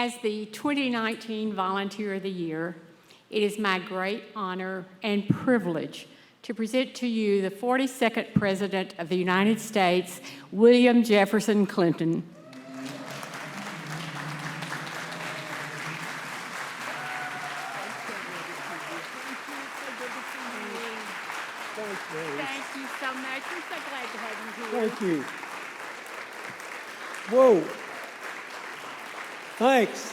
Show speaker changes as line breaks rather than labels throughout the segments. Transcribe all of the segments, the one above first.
As the 2019 Volunteer of the Year, it is my great honor and privilege to present to you the 42nd President of the United States, William Jefferson Clinton. Thank you so much. We're so glad to have you here.
Thank you. Whoa. Thanks.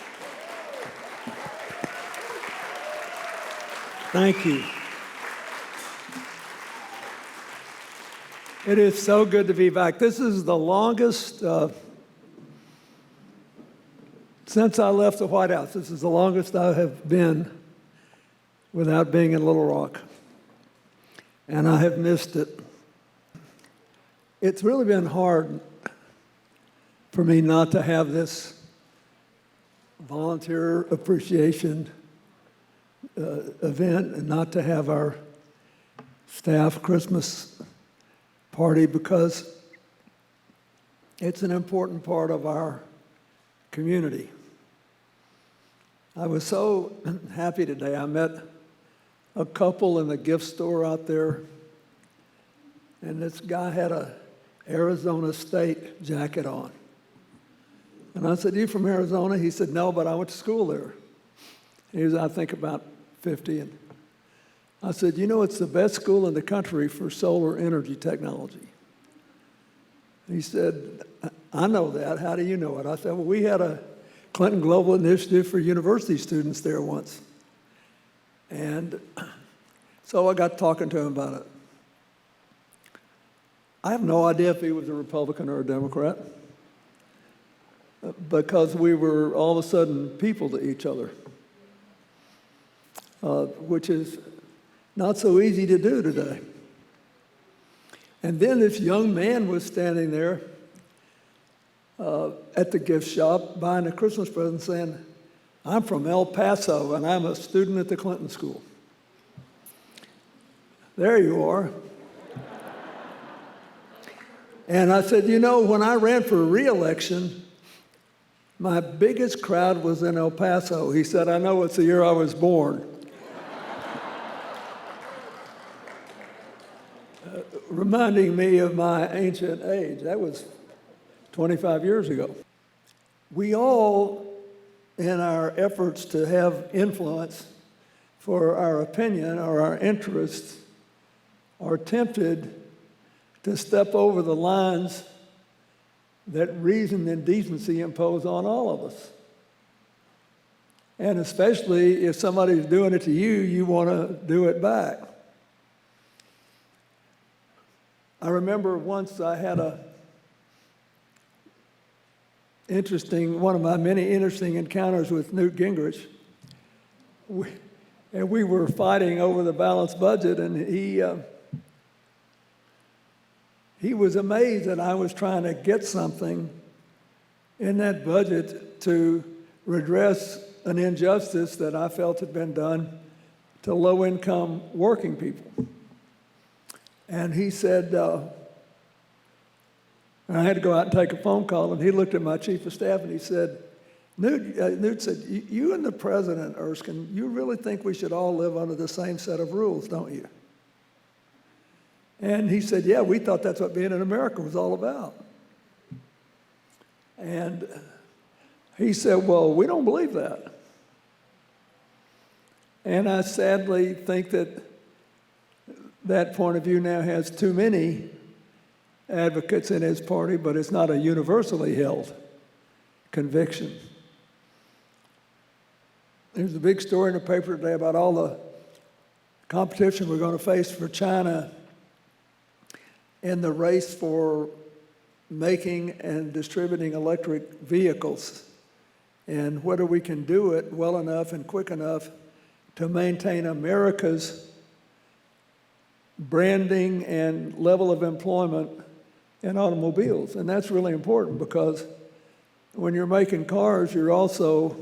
Thank you. It is so good to be back. This is the longest, since I left the White House, this is the longest I have been without being in Little Rock. And I have missed it. It's really been hard for me not to have this volunteer appreciation event and not to have our staff Christmas party, because it's an important part of our community. I was so happy today. I met a couple in the gift store out there, and this guy had a Arizona State jacket on. And I said, "You from Arizona?" He said, "No, but I went to school there." He was, I think, about 50. And I said, "You know, it's the best school in the country for solar energy technology." He said, "I know that. How do you know it?" I said, "Well, we had a Clinton Global Initiative for university students there once." And so I got talking to him about it. I have no idea if he was a Republican or a Democrat, because we were all of a sudden people to each other, which is not so easy to do today. And then this young man was standing there at the gift shop buying a Christmas present saying, "I'm from El Paso and I'm a student at the Clinton School." There you are. And I said, "You know, when I ran for re-election, my biggest crowd was in El Paso." He said, "I know, it's the year I was born." Reminding me of my ancient age. That was 25 years ago. We all, in our efforts to have influence for our opinion or our interests, are tempted to step over the lines that reason and decency impose on all of us. And especially if somebody's doing it to you, you want to do it back. I remember once I had one of my many interesting encounters with Newt Gingrich. We were fighting over the balanced budget, and he was amazed that I was trying to get something in that budget to redress an injustice that I felt had been done to low-income working people. And he said, and I had to go out and take a phone call, and he looked at my chief of staff and he said, Newt said, "You and the president, Erskine, you really think we should all live under the same set of rules, don't you?" And he said, "Yeah, we thought that's what being in America was all about." And he said, "Well, we don't believe that." And I sadly think that point of view now has too many advocates in his party, but it's not a universally held conviction. There's a big story in the paper today about all the competition we're going to face for China in the race for making and distributing electric vehicles, and whether we can do it well enough and quick enough to maintain America's branding and level of employment in automobiles. And that's really important, because when you're making cars, you're also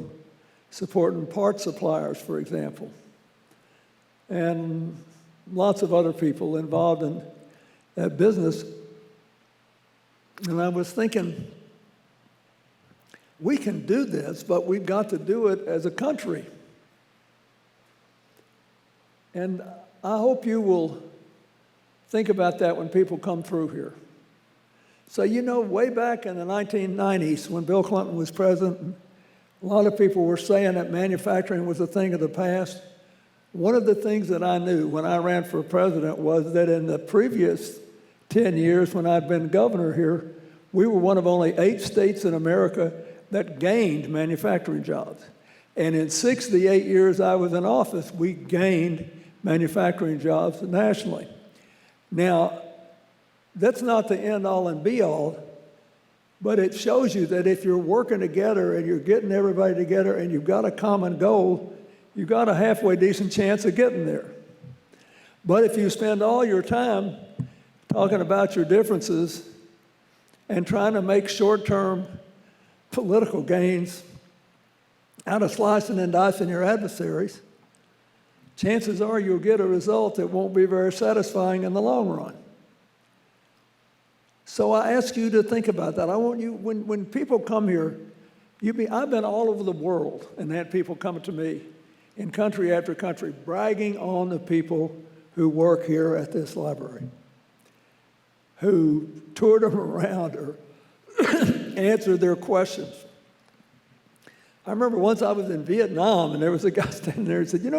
supporting part suppliers, for example, and lots of other people involved in that business. And I was thinking, we can do this, but we've got to do it as a country. And I hope you will think about that when people come through here. So, way back in the 1990s when Bill Clinton was president, a lot of people were saying that manufacturing was a thing of the past. One of the things that I knew when I ran for president was that in the previous 10 years when I'd been governor here, we were one of only 8 states in America that gained manufacturing jobs. And in 6 of the 8 years I was in office, we gained manufacturing jobs nationally. Now, that's not the end-all and be-all, but it shows you that if you're working together and you're getting everybody together and you've got a common goal, you've got a halfway decent chance of getting there. But if you spend all your time talking about your differences and trying to make short-term political gains out of slicing and dicing your adversaries, chances are you'll get a result that won't be very satisfying in the long run. So I ask you to think about that. I want you, when people come here, I've been all over the world and had people coming to me in country after country bragging on the people who work here at this library, who toured them around or answered their questions. I remember once I was in Vietnam and there was a guy standing there and said,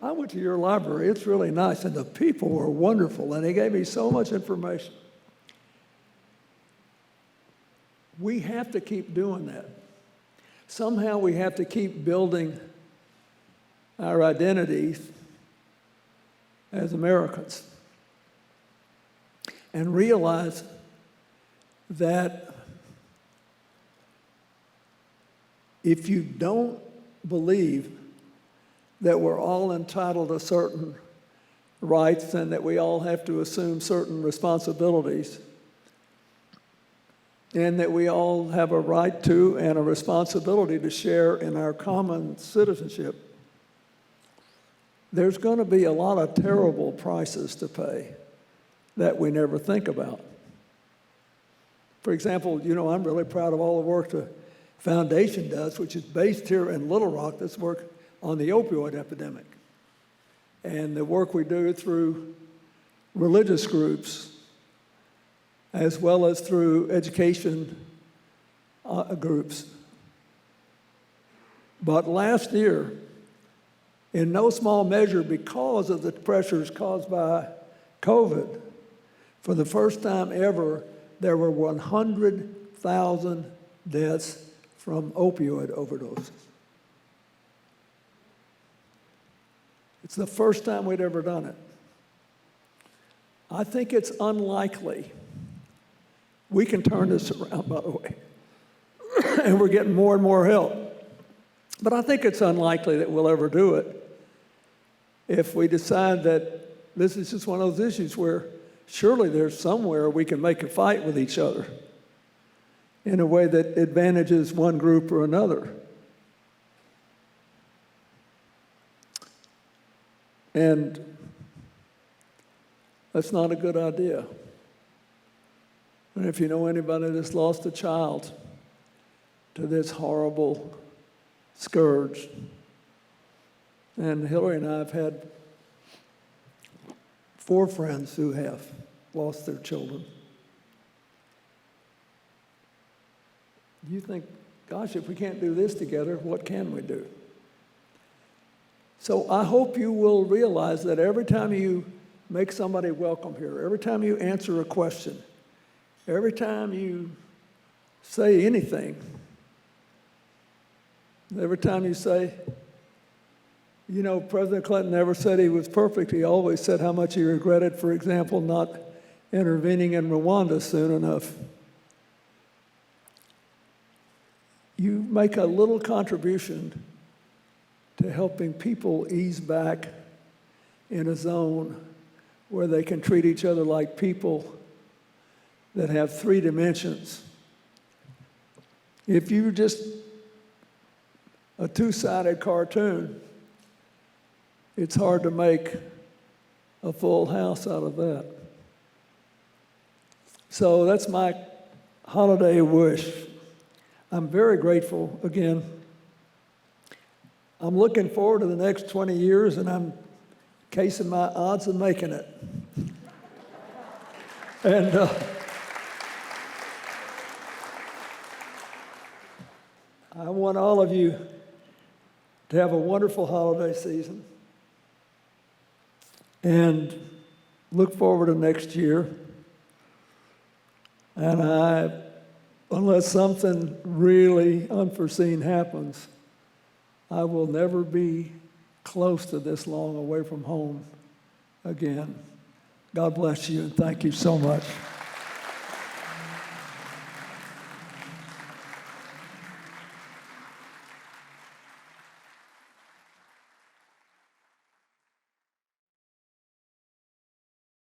I went to your library, it's really nice, and the people were wonderful, and he gave me so much information. We have to keep doing that. Somehow we have to keep building our identities as Americans and realize that if you don't believe that we're all entitled to certain rights and that we all have to assume certain responsibilities, and that we all have a right to and a responsibility to share in our common citizenship, there's going to be a lot of terrible prices to pay that we never think about. For example, I'm really proud of all the work the Foundation does, which is based here in Little Rock, this work on the opioid epidemic, and the work we do through religious groups as well as through education groups. But last year, in no small measure because of the pressures caused by COVID, for the first time ever, there were 100,000 deaths from opioid overdoses. It's the first time we'd ever done it. I think it's unlikely. We can turn this around, by the way, and we're getting more and more help. But I think it's unlikely that we'll ever do it if we decide that this is just one of those issues where surely there's somewhere we can make a fight with each other in a way that advantages one group or another. And that's not a good idea. And if you know anybody that's lost a child to this horrible scourge, and Hillary and I have had 4 friends who have lost their children. You think, gosh, if we can't do this together, what can we do? So I hope you will realize that every time you make somebody welcome here, every time you answer a question, every time you say anything, every time you say, President Clinton never said he was perfect. He always said how much he regretted, for example, not intervening in Rwanda soon enough. You make a little contribution to helping people ease back in a zone where they can treat each other like people that have 3 dimensions. If you're just a 2-sided cartoon, it's hard to make a full house out of that. So that's my holiday wish. I'm very grateful again. I'm looking forward to the next 20 years, and I'm casing my odds of making it. And I want all of you to have a wonderful holiday season and look forward to next year. And unless something really unforeseen happens, I will never be close to this long away from home again. God bless you, and thank you so much.